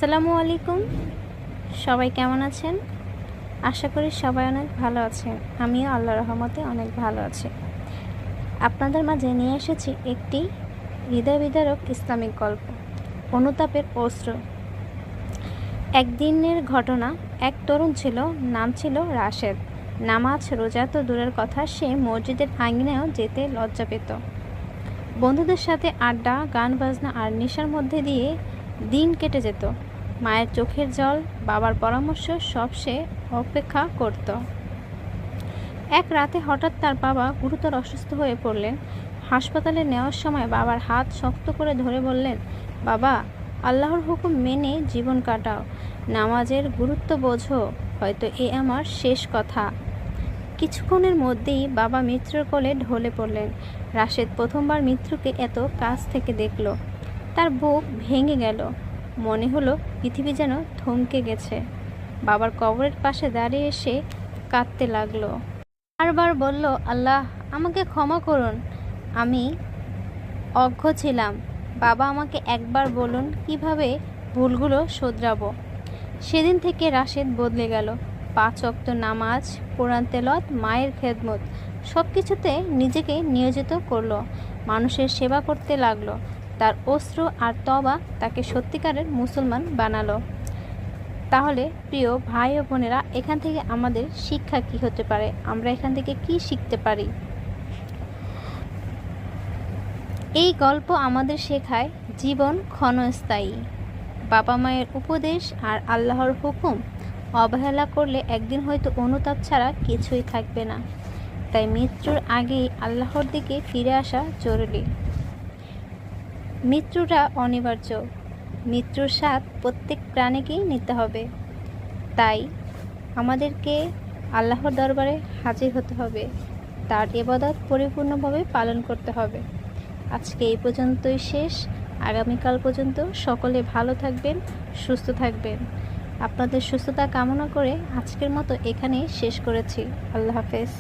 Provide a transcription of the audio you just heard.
আসসালামু আলাইকুম। সবাই কেমন আছেন? আশা করি সবাই অনেক ভালো আছেন। আমিও আল্লাহর রহমতে অনেক ভালো আছি। আপনাদের মাঝে নিয়ে এসেছি একটি হৃদয় বিদারক ইসলামিক গল্প, অনুতাপের অস্ত্র। একদিনের ঘটনা। এক তরুণ ছিল, নাম ছিল রাশেদ। নামাজ রোজা তো দূরের কথা, সে মসজিদের আঙিনায়ও যেতে লজ্জা পেত। বন্ধুদের সাথে আড্ডা, গান বাজনা আর নেশার মধ্যে দিয়ে দিন কেটে যেত। মায়ের চোখের জল, বাবার পরামর্শ সব সে অপেক্ষা করত। এক রাতে হঠাৎ তার বাবা গুরুতর অসুস্থ হয়ে পড়লেন। হাসপাতালে নেওয়ার সময় বাবার হাত শক্ত করে ধরে বললেন, বাবা, আল্লাহর হুকুম মেনে জীবন কাটাও, নামাজের গুরুত্ব বোঝো, হয়তো এ আমার শেষ কথা। কিছুক্ষণের মধ্যেই বাবা মৃত্যুর কোলে ঢলে পড়লেন। রাশেদ প্রথমবার মৃত্যুকে এত কাছ থেকে দেখল। তার বুক ভেঙে গেল। মনে হলো পৃথিবী যেন থমকে গেছে। বাবার কবরের পাশে দাঁড়িয়ে এসে কাঁদতে লাগলো। বারবার বলল, আল্লাহ, আমাকে ক্ষমা করুন, আমি অজ্ঞ ছিলাম। বাবা, আমাকে একবার বলুন কিভাবে ভুলগুলো শোধরাবো। সেদিন থেকে রাশেদ বদলে গেল। 5 ওয়াক্ত নামাজ, কোরআন তেলাওয়াত, মায়ের খেদমত, সব কিছুতে নিজেকে নিয়োজিত করলো। মানুষের সেবা করতে লাগলো। তার অশ্রু আর তওবা তাকে সত্যিকারের মুসলমান বানালো। তাহলে প্রিয় ভাই ও বোনেরা, এখান থেকে আমাদের শিক্ষা কি হতে পারে? আমরা এখান থেকে কি শিখতে পারি? এই গল্প আমাদের শেখায় জীবন ক্ষণস্থায়ী। বাবা মায়ের উপদেশ আর আল্লাহর হুকুম অবহেলা করলে একদিন হয়তো অনুতাপ ছাড়া কিছুই থাকবে না। তাই মৃত্যুর আগেই আল্লাহর দিকে ফিরে আসা জরুরি। মৃত্যুটা অনিবার্য। মৃত্যুর স্বাদ প্রত্যেক প্রাণীকেই নিতে হবে। তাই আমাদেরকে আল্লাহর দরবারে হাজির হতে হবে, তার ইবাদত পরিপূর্ণভাবে পালন করতে হবে। আজকে এই পর্যন্তই শেষ। আগামীকাল পর্যন্ত সকলে ভালো থাকবেন, সুস্থ থাকবেন। আপনাদের সুস্থতা কামনা করে আজকের মতো এখানেই শেষ করেছি। আল্লাহ হাফেজ।